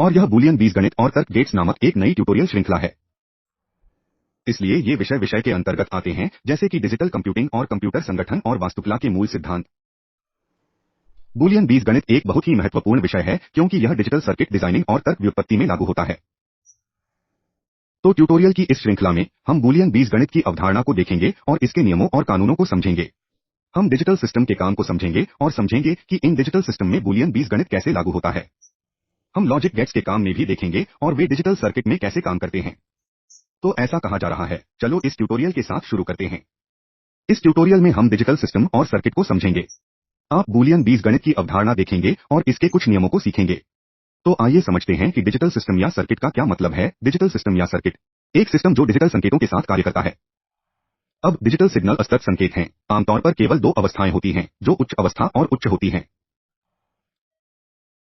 और यह बूलियन बीजगणित और तर्क गेट्स नामक एक नई ट्यूटोरियल श्रृंखला है। इसलिए ये विषय के अंतर्गत आते हैं, जैसे कि डिजिटल कंप्यूटिंग और कंप्यूटर संगठन और वास्तुकला के मूल सिद्धांत। बूलियन बीजगणित एक बहुत ही महत्वपूर्ण विषय है क्योंकि यह डिजिटल सर्किट डिजाइनिंग और तर्क व्युत्पत्ति में लागू होता है। तो ट्यूटोरियल की इस श्रृंखला में हम बूलियन बीजगणित की अवधारणा को देखेंगे और इसके नियमों और कानूनों को समझेंगे। हम डिजिटल सिस्टम के काम को समझेंगे और समझेंगे कि इन डिजिटल सिस्टम में बूलियन बीजगणित कैसे लागू होता है। हम लॉजिक गेट्स के काम में भी देखेंगे और वे डिजिटल सर्किट में कैसे काम करते हैं। तो ऐसा कहा जा रहा है, चलो इस ट्यूटोरियल के साथ शुरू करते हैं। इस ट्यूटोरियल में हम डिजिटल सिस्टम और सर्किट को समझेंगे। आप बूलियन बीजगणित की अवधारणा देखेंगे और इसके कुछ नियमों को सीखेंगे। तो आइए समझते हैं कि डिजिटल सिस्टम या सर्किट का क्या मतलब है। डिजिटल सिस्टम या सर्किट एक सिस्टम जो डिजिटल संकेतों के साथ कार्य करता है। अब डिजिटल सिग्नल असतत संकेत हैं। आमतौर पर केवल दो अवस्थाएं होती हैं, जो उच्च अवस्था और उच्च होती हैं।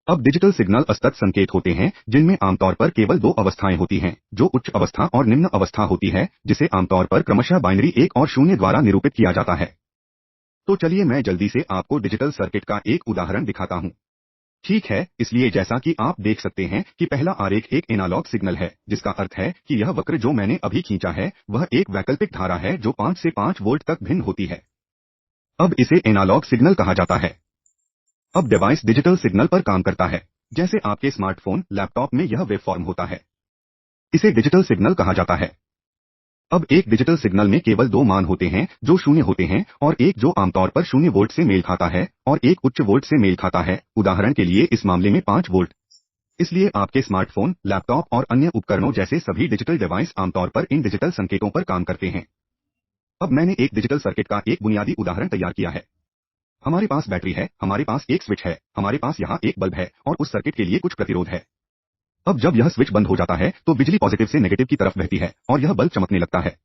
अब डिजिटल सिग्नल असतत संकेत होते हैं, जिनमें आमतौर पर केवल दो अवस्थाएं होती हैं, जो उच्च अवस्था और निम्न अवस्था होती है, जिसे आमतौर पर क्रमशः बाइनरी 1 और 0 द्वारा निरूपित किया जाता है। तो चलिए मैं जल्दी से आपको डिजिटल सर्किट का एक उदाहरण दिखाता हूं। ठीक है, इसलिए जैसा कि आप देख सकते हैं कि पहला आरेख एक एनालॉग सिग्नल है, जिसका अर्थ है कि यह वक्र जो मैंने अभी खींचा है, वह एक वैकल्पिक धारा है जो 5 से 5 वोल्ट तक भिन्न होती है। अब इसे एनालॉग सिग्नल कहा जाता है। अब डिवाइस डिजिटल सिग्नल पर काम करता है। जैसे आपके स्मार्टफोन, लैपटॉप में यह वेवफॉर्म होता है। इसे डिजिटल सिग्नल कहा जाता है। अब एक डिजिटल सिग्नल में केवल दो मान होते हैं, जो 0 होते हैं, और एक जो आमतौर पर 0 वोल्ट से मेल खाता है और एक उच्च वोल्ट से मेल खाता है। उदाहरण के लिए इस मामले में 5 वोल्ट। इसलिए आपके स्मार्टफोन, लैपटॉप और अन्य उपकरणों जैसे सभी डिजिटल डिवाइस आमतौर पर इन डिजिटल संकेतों पर काम करते हैं। अब मैंने एक डिजिटल सर्किट का एक बुनियादी उदाहरण तैयार किया है। हमारे पास बैटरी है, हमारे पास एक स्विच है, हमारे पास यहाँ एक बल्ब है और उस सर्किट के लिए कुछ प्रतिरोध है। अब जब यह स्विच बंद हो जाता है तो बिजली पॉजिटिव से नेगेटिव की तरफ बहती है और यह बल्ब चमकने लगता है।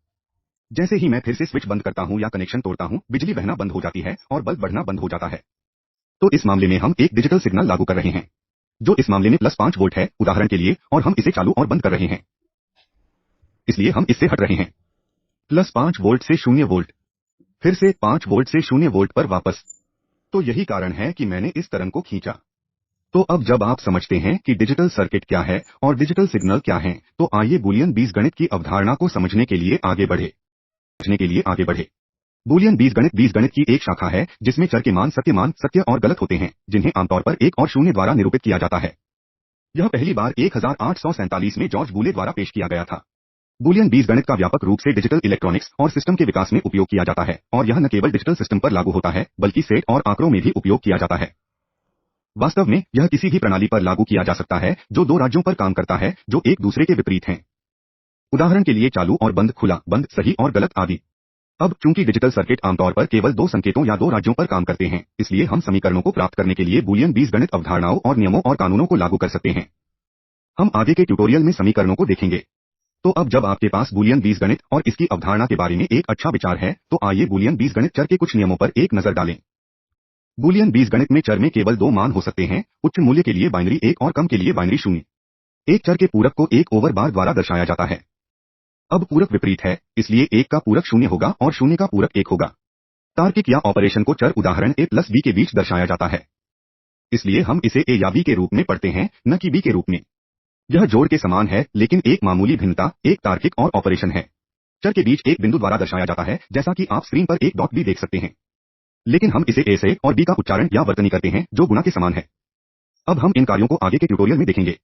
जैसे ही मैं फिर से स्विच बंद करता हूं या कनेक्शन तोड़ता हूं, बिजली बहना बंद हो जाती है और बल्ब बढ़ना बंद हो जाता है। तो इस मामले में हम एक डिजिटल सिग्नल लागू कर रहे हैं, जो इस मामले में +5 वोल्ट है, उदाहरण के लिए, और हम इसे चालू और बंद कर रहे हैं। इसलिए हम इससे हट रहे हैं। +5 वोल्ट से 0 वोल्ट, फिर से 5 वोल्ट से 0 वोल्ट पर वापस। तो यही कारण है कि मैंने इस तरंग को खींचा। तो अब जब आप समझते हैं कि डिजिटल सर्किट क्या है और डिजिटल सिग्नल क्या हैं, तो आइए बूलियन बीजगणित की अवधारणा को समझने के लिए आगे बढ़े। बूलियन बीजगणित की एक शाखा है, जिसमें चर के मान, सत्य और गलत होते हैं, जिन्हें आमतौर पर 1 और 0 द्वारा निरूपित किया जाता है। यह पहली बार 1847 में जॉर्ज बूले द्वारा पेश किया गया था। बूलियन बीजगणित का व्यापक रूप से डिजिटल इलेक्ट्रॉनिक्स और सिस्टम के विकास में उपयोग किया जाता है, और यह न केवल डिजिटल सिस्टम पर लागू होता है, बल्कि सेट और आंकड़ों में भी उपयोग किया जाता है। वास्तव में यह किसी भी प्रणाली पर लागू किया जा सकता है जो दो राज्यों पर काम करता है, जो एक दूसरे के विपरीत हैं। उदाहरण के लिए चालू और बंद, खुला बंद, सही और गलत आदि। अब चूंकि डिजिटल सर्किट आमतौर पर केवल दो संकेतों या दो राज्यों पर काम करते हैं, इसलिए हम समीकरणों को प्राप्त करने के लिए बूलियन बीजगणित अवधारणाओं और नियमों और कानूनों को लागू कर सकते हैं। हम आगे के ट्यूटोरियल में समीकरणों को देखेंगे। तो अब जब आपके पास बूलियन बीजगणित और इसकी अवधारणा के बारे में एक अच्छा विचार है, तो आइए बूलियन बीजगणित चर के कुछ नियमों पर एक नजर डालें। बूलियन बीजगणित में चर में केवल दो मान हो सकते हैं, उच्च मूल्य के लिए बाइनरी 1 और कम के लिए बाइनरी 0। एक चर के पूरक को एक ओवर बार द्वारा दर्शाया जाता है। अब पूरक विपरीत है, इसलिए 1 का पूरक 0 होगा और 0 का पूरक 1 होगा। तार्किक या ऑपरेशन को चर उदाहरण a प्लस b के बीच दर्शाया जाता है, इसलिए हम इसे a या b के रूप में पढ़ते हैं, न कि b के रूप में। यह जोड़ के समान है, लेकिन एक मामूली भिन्नता, एक तार्किक और ऑपरेशन है। चर के बीच एक बिंदु द्वारा दर्शाया जाता है, जैसा कि आप स्क्रीन पर एक डॉट भी देख सकते हैं। लेकिन हम इसे a से और b का उच्चारण या वर्तनी करते हैं, जो गुणा के समान है। अब हम इन कार्यों को आगे के ट्यूटोरियल में देखेंगे,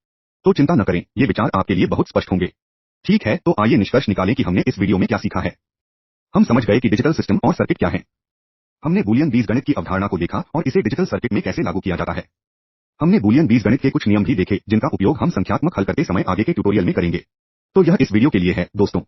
तो चिंता न करें, ये विचार आपके लिए बहुत स्पष्ट होंगे। ठीक है, तो आइए निष्कर्ष निकालें कि हमने इस वीडियो में क्या सीखा है। हम समझ गए कि डिजिटल सिस्टम और सर्किट क्या है। हमने बूलियन बीजगणित की अवधारणा को देखा और इसे डिजिटल सर्किट में कैसे लागू किया जाता है। हमने बूलियन बीजगणित के कुछ नियम भी देखे, जिनका उपयोग हम संख्यात्मक हल करते समय आगे के ट्यूटोरियल में करेंगे। तो यह इस वीडियो के लिए है, दोस्तों।